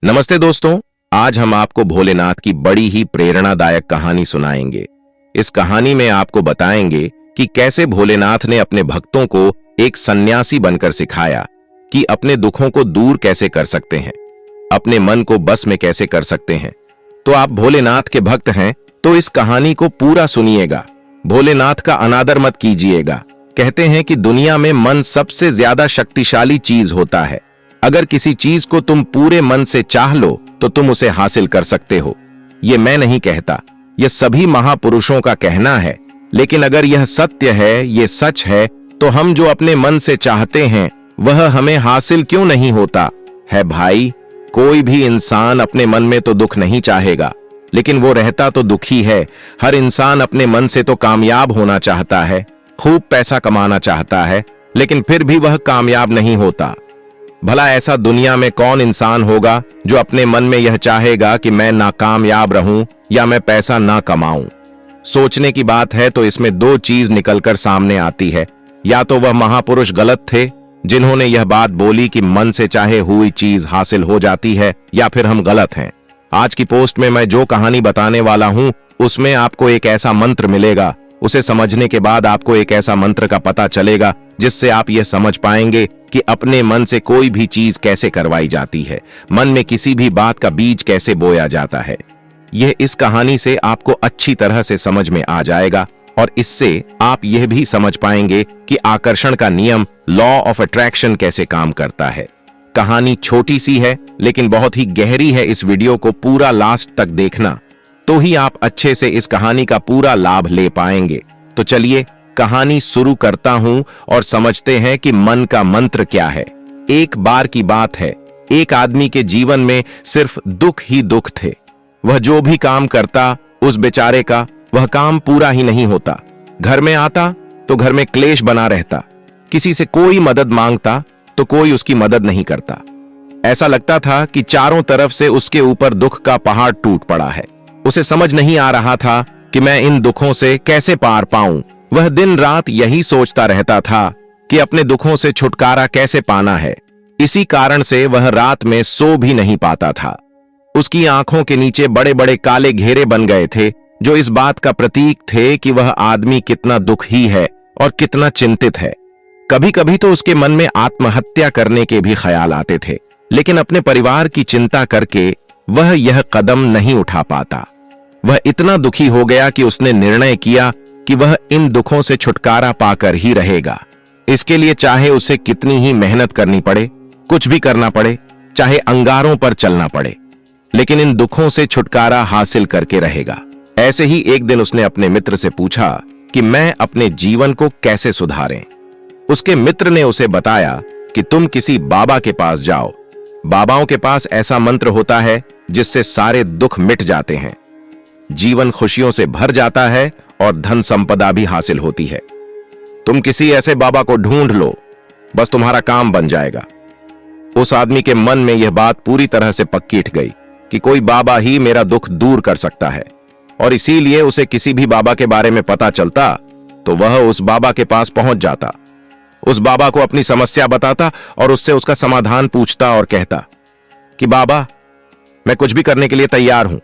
नमस्ते दोस्तों। आज हम आपको भोलेनाथ की बड़ी ही प्रेरणादायक कहानी सुनाएंगे। इस कहानी में आपको बताएंगे कि कैसे भोलेनाथ ने अपने भक्तों को एक सन्यासी बनकर सिखाया कि अपने दुखों को दूर कैसे कर सकते हैं, अपने मन को बस में कैसे कर सकते हैं। तो आप भोलेनाथ के भक्त हैं तो इस कहानी को पूरा सुनिएगा। भोलेनाथ का अनादर मत कीजिएगा। कहते हैं कि दुनिया में मन सबसे ज्यादा शक्तिशाली चीज होता है। अगर किसी चीज को तुम पूरे मन से चाह लो तो तुम उसे हासिल कर सकते हो। ये मैं नहीं कहता, यह सभी महापुरुषों का कहना है। लेकिन अगर यह सत्य है, ये सच है, तो हम जो अपने मन से चाहते हैं वह हमें हासिल क्यों नहीं होता है भाई। कोई भी इंसान अपने मन में तो दुख नहीं चाहेगा, लेकिन वो रहता तो दुखी है। हर इंसान अपने मन से तो कामयाब होना चाहता है, खूब पैसा कमाना चाहता है, लेकिन फिर भी वह कामयाब नहीं होता। भला ऐसा दुनिया में कौन इंसान होगा जो अपने मन में यह चाहेगा कि मैं नाकामयाब रहूं या मैं पैसा ना कमाऊं। सोचने की बात है तो इसमें दो चीज निकलकर सामने आती है। या तो वह महापुरुष गलत थे जिन्होंने यह बात बोली कि मन से चाहे हुई चीज हासिल हो जाती है, या फिर हम गलत हैं। आज की पोस्ट में मैं जो कहानी बताने वाला हूं उसमें आपको एक ऐसा मंत्र मिलेगा। उसे समझने के बाद आपको एक ऐसा मंत्र का पता चलेगा जिससे आप यह समझ पाएंगे कि अपने मन से कोई भी चीज कैसे करवाई जाती है, मन में किसी भी बात का बीज कैसे बोया जाता है। यह इस कहानी से आपको अच्छी तरह से समझ में आ जाएगा और इससे आप यह भी समझ पाएंगे कि आकर्षण का नियम, लॉ ऑफ अट्रैक्शन, कैसे काम करता है। कहानी छोटी सी है लेकिन बहुत ही गहरी है। इस वीडियो को पूरा लास्ट तक देखना, तो ही आप अच्छे से इस कहानी का पूरा लाभ ले पाएंगे। तो चलिए कहानी शुरू करता हूं और समझते हैं कि मन का मंत्र क्या है। एक बार की बात है, एक आदमी के जीवन में सिर्फ दुख ही दुख थे। वह जो भी काम करता उस बेचारे का वह काम पूरा ही नहीं होता। घर में आता तो घर में क्लेश बना रहता, किसी से कोई मदद मांगता तो कोई उसकी मदद नहीं करता। ऐसा लगता था कि चारों तरफ से उसके ऊपर दुख का पहाड़ टूट पड़ा है। उसे समझ नहीं आ रहा था कि मैं इन दुखों से कैसे पार पाऊं। वह दिन रात यही सोचता रहता था कि अपने दुखों से छुटकारा कैसे पाना है। इसी कारण से वह रात में सो भी नहीं पाता था। उसकी आंखों के नीचे बड़े बड़े काले घेरे बन गए थे, जो इस बात का प्रतीक थे कि वह आदमी कितना दुखी है और कितना चिंतित है। कभी कभी तो उसके मन में आत्महत्या करने के भी ख्याल आते थे, लेकिन अपने परिवार की चिंता करके वह यह कदम नहीं उठा पाता। वह इतना दुखी हो गया कि उसने निर्णय किया कि वह इन दुखों से छुटकारा पाकर ही रहेगा। इसके लिए चाहे उसे कितनी ही मेहनत करनी पड़े, कुछ भी करना पड़े, चाहे अंगारों पर चलना पड़े, लेकिन इन दुखों से छुटकारा हासिल करके रहेगा। ऐसे ही एक दिन उसने अपने मित्र से पूछा कि मैं अपने जीवन को कैसे सुधारें। उसके मित्र ने उसे बताया कि तुम किसी बाबा के पास जाओ। बाबाओं के पास ऐसा मंत्र होता है जिससे सारे दुख मिट जाते हैं, जीवन खुशियों से भर जाता है और धन संपदा भी हासिल होती है। तुम किसी ऐसे बाबा को ढूंढ लो, बस तुम्हारा काम बन जाएगा। उस आदमी के मन में यह बात पूरी तरह से पक्की गई कि कोई बाबा ही मेरा दुख दूर कर सकता है, और इसीलिए उसे किसी भी बाबा के बारे में पता चलता तो वह उस बाबा के पास पहुंच जाता, उस बाबा को अपनी समस्या बताता और उससे उसका समाधान पूछता और कहता कि बाबा, मैं कुछ भी करने के लिए तैयार हूं,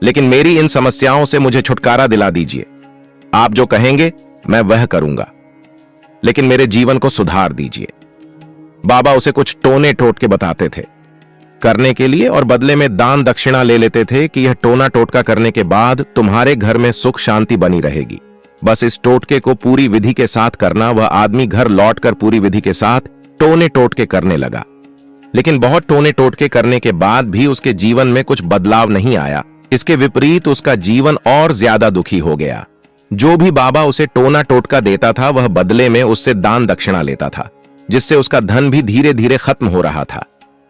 लेकिन मेरी इन समस्याओं से मुझे छुटकारा दिला दीजिए। आप जो कहेंगे मैं वह करूंगा, लेकिन मेरे जीवन को सुधार दीजिए। बाबा उसे कुछ टोने टोटके बताते थे करने के लिए, और बदले में दान दक्षिणा ले लेते थे कि यह टोना टोटका करने के बाद तुम्हारे घर में सुख शांति बनी रहेगी। बस इस टोटके को पूरी विधि के साथ करना। वह आदमी घर लौटकर पूरी विधि के साथ टोने टोटके करने लगा, लेकिन बहुत टोने टोटके करने के बाद भी उसके जीवन में कुछ बदलाव नहीं आया। इसके विपरीत उसका जीवन और ज्यादा दुखी हो गया। जो भी बाबा उसे टोना टोटका देता था वह बदले में उससे दान दक्षिणा लेता था, जिससे उसका धन भी धीरे धीरे खत्म हो रहा था।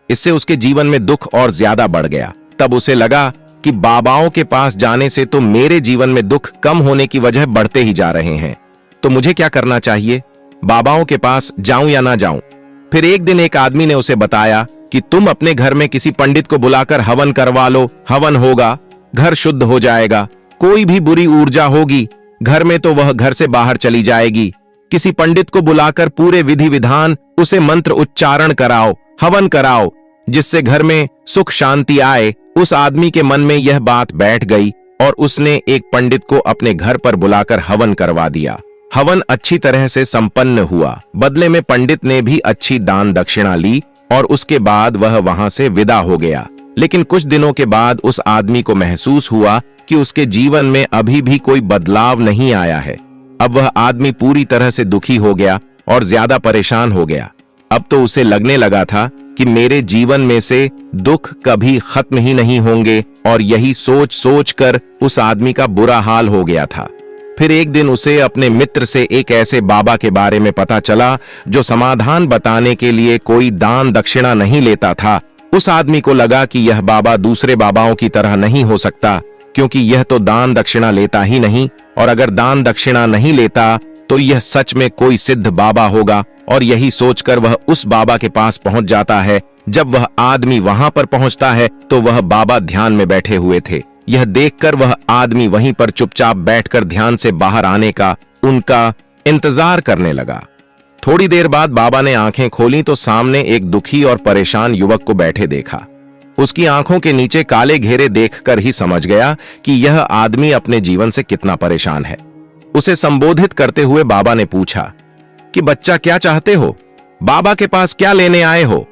इससे उसके जीवन में दुख और ज्यादा बढ़ गया। तब उसे लगा कि बाबाओं के पास जाने से तो मेरे जीवन में दुख कम होने की वजह बढ़ते ही जा रहे हैं, तो मुझे क्या करना चाहिए? बाबाओं के पास जाऊं या ना जाऊं? फिर एक दिन एक आदमी ने उसे बताया कि तुम अपने घर में किसी पंडित को बुलाकर हवन करवा लो। हवन होगा, घर शुद्ध हो जाएगा। कोई भी बुरी ऊर्जा होगी घर में तो वह घर से बाहर चली जाएगी। किसी पंडित को बुलाकर पूरे विधि विधान, उसे मंत्र उच्चारण कराओ, हवन कराओ। जिससे घर में सुख शांति आए। उस आदमी के मन में यह बात बैठ गई और उसने एक पंडित को अपने घर पर बुलाकर हवन करवा दिया। हवन अच्छी तरह से संपन्न हुआ। बदले में पंडित ने भी अच्छी दान दक्षिणा ली और उसके बाद वह वहां से विदा हो गया। लेकिन कुछ दिनों के बाद उस आदमी को महसूस हुआ कि उसके जीवन में अभी भी कोई बदलाव नहीं आया है। अब वह आदमी पूरी तरह से दुखी हो गया और ज्यादा परेशान हो गया। अब तो उसे लगने लगा था कि मेरे जीवन में से दुख कभी खत्म ही नहीं होंगे, और यही सोच सोच कर उस आदमी का बुरा हाल हो गया था। फिर एक दिन उसे अपने मित्र से एक ऐसे बाबा के बारे में पता चला जो समाधान बताने के लिए कोई दान दक्षिणा नहीं लेता था। उस आदमी को लगा कि यह बाबा दूसरे बाबाओं की तरह नहीं हो सकता, क्योंकि यह तो दान दक्षिणा लेता ही नहीं, और अगर दान दक्षिणा नहीं लेता तो यह सच में कोई सिद्ध बाबा होगा। और यही सोचकर वह उस बाबा के पास पहुंच जाता है। जब वह आदमी वहां पर पहुंचता है तो वह बाबा ध्यान में बैठे हुए थे। यह देखकर वह आदमी वहीं पर चुपचाप बैठकर ध्यान से बाहर आने का उनका इंतजार करने लगा। थोड़ी देर बाद बाबा ने आंखें खोली तो सामने एक दुखी और परेशान युवक को बैठे देखा। उसकी आंखों के नीचे काले घेरे देखकर ही समझ गया कि यह आदमी अपने जीवन से कितना परेशान है। उसे संबोधित करते हुए बाबा ने पूछा कि बच्चा, क्या चाहते हो? बाबा के पास क्या लेने आए हो?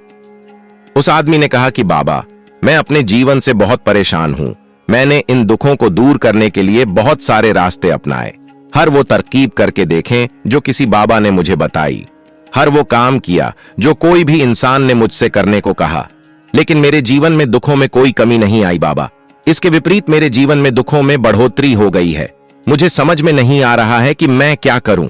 उस आदमी ने कहा कि बाबा, मैं अपने जीवन से बहुत परेशान हूं। मैंने इन दुखों को दूर करने के लिए बहुत सारे रास्ते अपनाए। हर वो तरकीब करके देखें जो किसी बाबा ने मुझे बताई। हर वो काम किया जो कोई भी इंसान ने मुझसे करने को कहा, लेकिन मेरे जीवन में दुखों में कोई कमी नहीं आई बाबा। इसके विपरीत मेरे जीवन में दुखों में बढ़ोतरी हो गई है। मुझे समझ में नहीं आ रहा है कि मैं क्या करूं।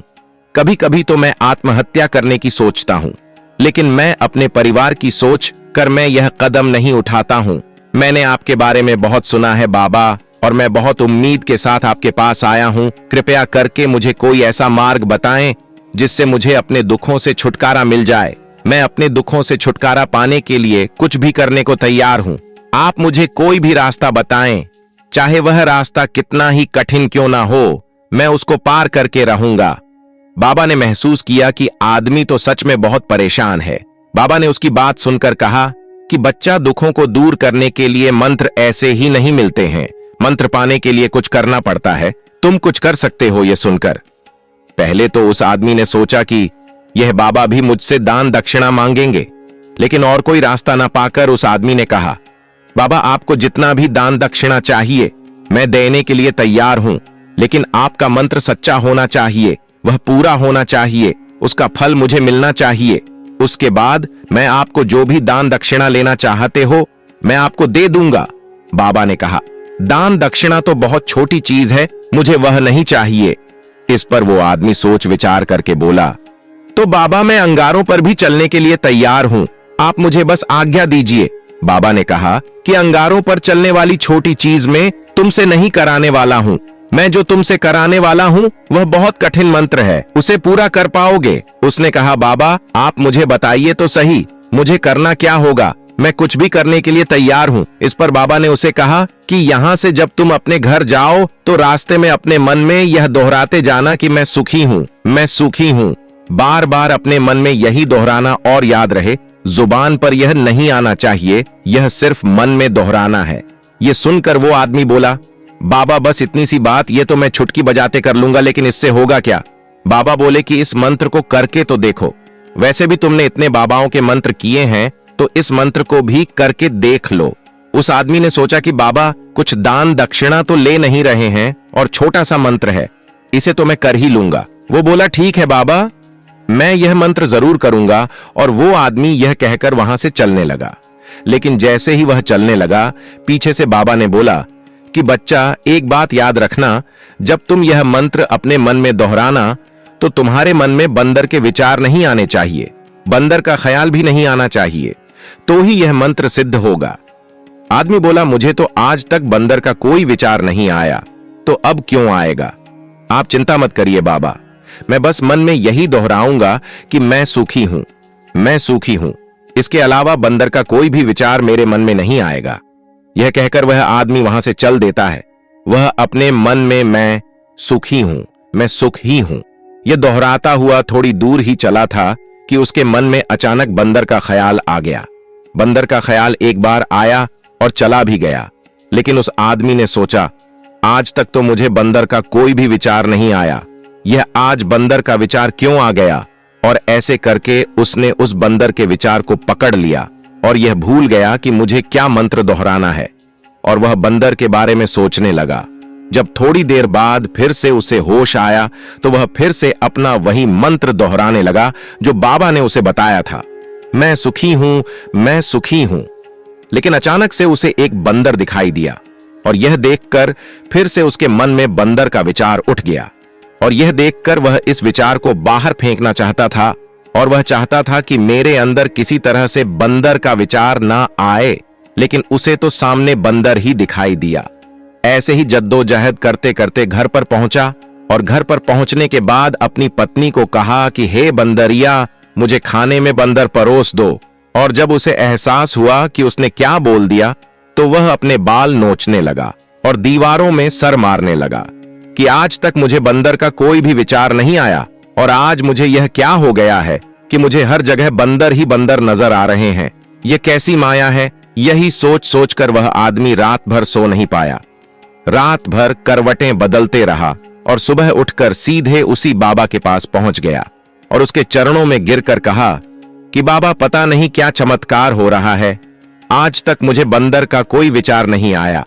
कभी कभी तो मैं आत्महत्या करने की सोचता हूं, लेकिन मैं अपने परिवार की सोच कर मैं यह कदम नहीं उठाता हूं। मैंने आपके बारे में बहुत सुना है बाबा, और मैं बहुत उम्मीद के साथ आपके पास आया हूं। कृपया करके मुझे कोई ऐसा मार्ग बताएं जिससे मुझे अपने दुखों से छुटकारा मिल जाए। मैं अपने दुखों से छुटकारा पाने के लिए कुछ भी करने को तैयार हूं। आप मुझे कोई भी रास्ता बताएं, चाहे वह रास्ता कितना ही कठिन क्यों ना हो, मैं उसको पार करके रहूंगा। बाबा ने महसूस किया कि आदमी तो सच में बहुत परेशान है। बाबा ने उसकी बात सुनकर कहा कि बच्चा, दुखों को दूर करने के लिए मंत्र ऐसे ही नहीं मिलते हैं। मंत्र पाने के लिए कुछ करना पड़ता है। तुम कुछ कर सकते हो। यह सुनकर पहले तो उस आदमी ने सोचा कि यह बाबा भी मुझसे दान दक्षिणा मांगेंगे, लेकिन और कोई रास्ता ना पाकर उस आदमी ने कहा, बाबा, आपको जितना भी दान दक्षिणा चाहिए मैं देने के लिए तैयार हूं, लेकिन आपका मंत्र सच्चा होना चाहिए, वह पूरा होना चाहिए, उसका फल मुझे मिलना चाहिए। उसके बाद मैं आपको जो भी दान दक्षिणा लेना चाहते हो मैं आपको दे दूंगा। बाबा ने कहा, दान दक्षिणा तो बहुत छोटी चीज है, मुझे वह नहीं चाहिए। इस पर वो आदमी सोच विचार करके बोला, तो बाबा, मैं अंगारों पर भी चलने के लिए तैयार हूं, आप मुझे बस आज्ञा दीजिए। बाबा ने कहा कि अंगारों पर चलने वाली छोटी चीज में तुमसे नहीं कराने वाला हूं। मैं जो तुमसे कराने वाला हूं वह बहुत कठिन मंत्र है, उसे पूरा कर पाओगे? उसने कहा, बाबा, आप मुझे बताइए तो सही, मुझे करना क्या होगा? मैं कुछ भी करने के लिए तैयार हूं। इस पर बाबा ने उसे कहा कि यहां से जब तुम अपने घर जाओ तो रास्ते में अपने मन में यह दोहराते जाना कि मैं सुखी हूं, मैं सुखी हूं। बार बार अपने मन में यही दोहराना और याद रहे, जुबान पर यह नहीं आना चाहिए, यह सिर्फ मन में दोहराना है। यह सुनकर वो आदमी बोला, बाबा, बस इतनी सी बात, ये तो मैं चुटकी बजाते कर लूंगा, लेकिन इससे होगा क्या? बाबा बोले कि इस मंत्र को करके तो देखो। वैसे भी तुमने इतने बाबाओं के मंत्र किए हैं, तो इस मंत्र को भी करके देख लो। उस आदमी ने सोचा कि बाबा कुछ दान दक्षिणा तो ले नहीं रहे हैं और छोटा सा मंत्र है, इसे तो मैं कर ही लूंगा। वो बोला, ठीक है बाबा, मैं यह मंत्र जरूर करूंगा। और वो आदमी यह कहकर वहां से चलने लगा। लेकिन जैसे ही वह चलने लगा, पीछे से बाबा ने बोला कि बच्चा, एक बात याद रखना, जब तुम यह मंत्र अपने मन में दोहराना तो तुम्हारे मन में बंदर के विचार नहीं आने चाहिए, बंदर का ख्याल भी नहीं आना चाहिए, तो ही यह मंत्र सिद्ध होगा। आदमी बोला, मुझे तो आज तक बंदर का कोई विचार नहीं आया, तो अब क्यों आएगा? आप चिंता मत करिए बाबा, मैं बस मन में यही दोहराऊंगा कि मैं सुखी हूं, मैं सुखी हूं। इसके अलावा बंदर का कोई भी विचार मेरे मन में नहीं आएगा। यह कहकर वह आदमी वहां से चल देता है। वह अपने मन में मैं सुखी हूं, मैं सुख ही हूं, यह दोहराता हुआ थोड़ी दूर ही चला था कि उसके मन में अचानक बंदर का ख्याल आ गया। बंदर का ख्याल एक बार आया और चला भी गया, लेकिन उस आदमी ने सोचा, आज तक तो मुझे बंदर का कोई भी विचार नहीं आया, यह आज बंदर का विचार क्यों आ गया। और ऐसे करके उसने उस बंदर के विचार को पकड़ लिया और यह भूल गया कि मुझे क्या मंत्र दोहराना है, और वह बंदर के बारे में सोचने लगा। जब थोड़ी देर बाद फिर से उसे होश आया तो वह फिर से अपना वही मंत्र दोहराने लगा जो बाबा ने उसे बताया था, मैं सुखी हूं, मैं सुखी हूं। लेकिन अचानक से उसे एक बंदर दिखाई दिया और यह देखकर फिर से उसके मन में बंदर का विचार उठ गया, और यह देखकर वह इस विचार को बाहर फेंकना चाहता था, और वह चाहता था कि मेरे अंदर किसी तरह से बंदर का विचार ना आए, लेकिन उसे तो सामने बंदर ही दिखाई दिया। ऐसे ही जद्दोजहद करते करते घर पर पहुंचा, और घर पर पहुंचने के बाद अपनी पत्नी को कहा कि हे बंदरिया, मुझे खाने में बंदर परोस दो। और जब उसे एहसास हुआ कि उसने क्या बोल दिया तो वह अपने बाल नोचने लगा और दीवारों में सर मारने लगा कि आज तक मुझे बंदर का कोई भी विचार नहीं आया, और आज मुझे यह क्या हो गया है कि मुझे हर जगह बंदर ही बंदर नजर आ रहे हैं। यह कैसी माया है। यही सोच सोचकर वह आदमी रात भर सो नहीं पाया। रात भर करवटें बदलते रहा और सुबह उठकर सीधे उसी बाबा के पास पहुंच गया और उसके चरणों में गिरकर कहा कि बाबा, पता नहीं क्या चमत्कार हो रहा है, आज तक मुझे बंदर का कोई विचार नहीं आया,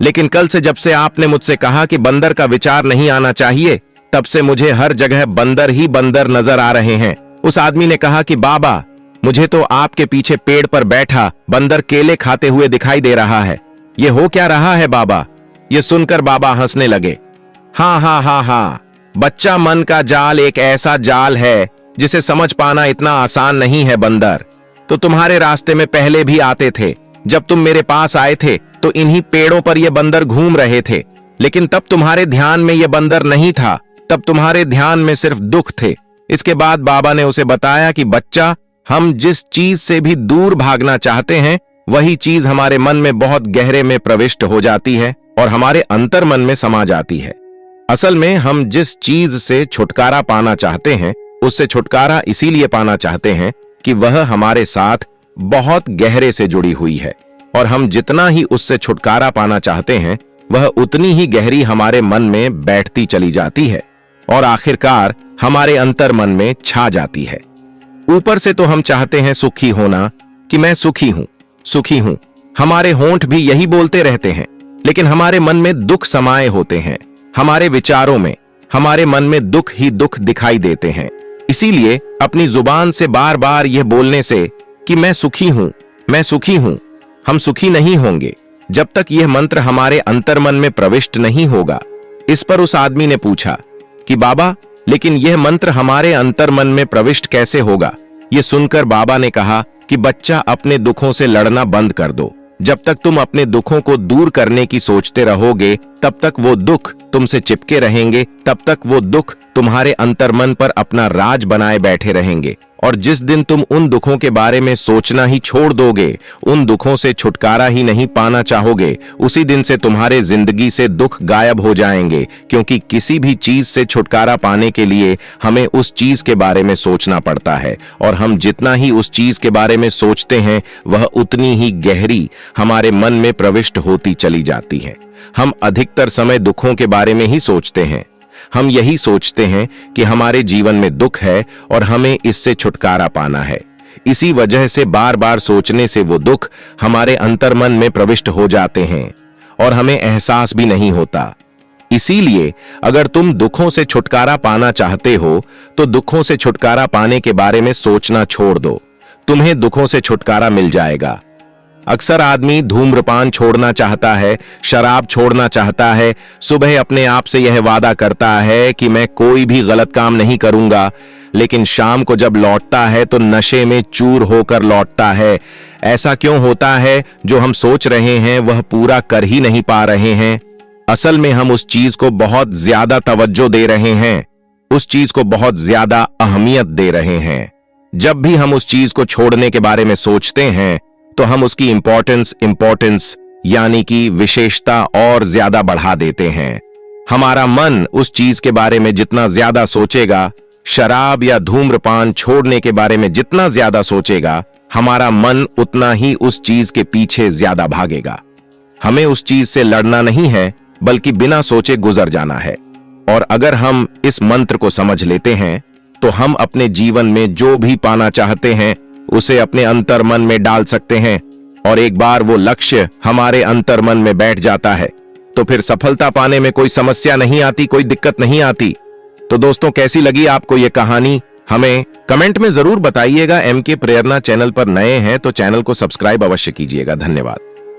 लेकिन कल से जब से आपने मुझसे कहा कि बंदर का विचार नहीं आना चाहिए, तब से मुझे हर जगह बंदर ही बंदर नजर आ रहे हैं। उस आदमी ने कहा कि बाबा, मुझे तो आपके पीछे पेड़ पर बैठा बंदर केले खाते हुए दिखाई दे रहा है, ये हो क्या रहा है बाबा। ये सुनकर बाबा हंसने लगे। हाँ हाँ हाँ हाँ, बच्चा, मन का जाल एक ऐसा जाल है जिसे समझ पाना इतना आसान नहीं है। बंदर तो तुम्हारे रास्ते में पहले भी आते थे। जब तुम मेरे पास आए थे तो इन्हीं पेड़ों पर ये बंदर घूम रहे थे, लेकिन तब तुम्हारे ध्यान में ये बंदर नहीं था, तब तुम्हारे ध्यान में सिर्फ दुख थे। इसके बाद बाबा ने उसे बताया कि बच्चा, हम जिस चीज से भी दूर भागना चाहते हैं वही चीज हमारे मन में बहुत गहरे में प्रविष्ट हो जाती है और हमारे अंतर मन में समा जाती है। असल में हम जिस चीज से छुटकारा पाना चाहते हैं उससे छुटकारा इसीलिए पाना चाहते हैं कि वह हमारे साथ बहुत गहरे से जुड़ी हुई है, और हम जितना ही उससे छुटकारा पाना चाहते हैं वह उतनी ही गहरी हमारे मन में बैठती चली जाती है और आखिरकार हमारे अंतर मन में छा जाती है। ऊपर से तो हम चाहते हैं सुखी होना, कि मैं सुखी हूं, सुखी हूं। हमारे होंठ भी यही बोलते रहते हैं, लेकिन हमारे मन में दुख समाये होते हैं। हमारे विचारों में, हमारे मन में दुख ही दुख दिखाई देते हैं। इसीलिए अपनी जुबान से बार बार यह बोलने से कि मैं सुखी हूं, मैं सुखी हूं, हम सुखी नहीं होंगे जब तक यह मंत्र हमारे अंतर्मन में प्रविष्ट नहीं होगा। इस पर उस आदमी ने पूछा कि बाबा, लेकिन यह मंत्र हमारे अंतर्मन में प्रविष्ट कैसे होगा। यह सुनकर बाबा ने कहा कि बच्चा, अपने दुखों से लड़ना बंद कर दो। जब तक तुम अपने दुखों को दूर करने की सोचते रहोगे तब तक वो दुख तुमसे चिपके रहेंगे, तब तक वो दुख तुम्हारे अंतर्मन पर अपना राज बनाए बैठे रहेंगे। और जिस दिन तुम उन दुखों के बारे में सोचना ही छोड़ दोगे, उन दुखों से छुटकारा ही नहीं पाना चाहोगे, उसी दिन से तुम्हारे जिंदगी से दुख गायब हो जाएंगे। क्योंकि किसी भी चीज से छुटकारा पाने के लिए हमें उस चीज के बारे में सोचना पड़ता है, और हम जितना ही उस चीज के बारे में सोचते हैं वह उतनी ही गहरी हमारे मन में प्रविष्ट होती चली जाती है। हम अधिकतर समय दुखों के बारे में ही सोचते हैं। हम यही सोचते हैं कि हमारे जीवन में दुख है और हमें इससे छुटकारा पाना है। इसी वजह से बार बार सोचने से वो दुख हमारे अंतर्मन में प्रविष्ट हो जाते हैं और हमें एहसास भी नहीं होता। इसीलिए अगर तुम दुखों से छुटकारा पाना चाहते हो तो दुखों से छुटकारा पाने के बारे में सोचना छोड़ दो, तुम्हें दुखों से छुटकारा मिल जाएगा। अक्सर आदमी धूम्रपान छोड़ना चाहता है, शराब छोड़ना चाहता है, सुबह अपने आप से यह वादा करता है कि मैं कोई भी गलत काम नहीं करूंगा, लेकिन शाम को जब लौटता है तो नशे में चूर होकर लौटता है। ऐसा क्यों होता है? जो हम सोच रहे हैं वह पूरा कर ही नहीं पा रहे हैं। असल में हम उस चीज को बहुत ज्यादा तवज्जो दे रहे हैं, उस चीज को बहुत ज्यादा अहमियत दे रहे हैं। जब भी हम उस चीज को छोड़ने के बारे में सोचते हैं तो हम उसकी इंपॉर्टेंस यानी कि विशेषता और ज्यादा बढ़ा देते हैं। हमारा मन उस चीज के बारे में जितना ज्यादा सोचेगा, शराब या धूम्रपान छोड़ने के बारे में जितना ज्यादा सोचेगा, हमारा मन उतना ही उस चीज के पीछे ज्यादा भागेगा। हमें उस चीज से लड़ना नहीं है, बल्कि बिना सोचे गुजर जाना है। और अगर हम इस मंत्र को समझ लेते हैं तो हम अपने जीवन में जो भी पाना चाहते हैं उसे अपने अंतर्मन में डाल सकते हैं, और एक बार वो लक्ष्य हमारे अंतर्मन में बैठ जाता है तो फिर सफलता पाने में कोई समस्या नहीं आती, कोई दिक्कत नहीं आती। तो दोस्तों, कैसी लगी आपको ये कहानी? हमें कमेंट में जरूर बताइएगा। एमके प्रेरणा चैनल पर नए हैं तो चैनल को सब्सक्राइब अवश्य कीजिएगा। धन्यवाद।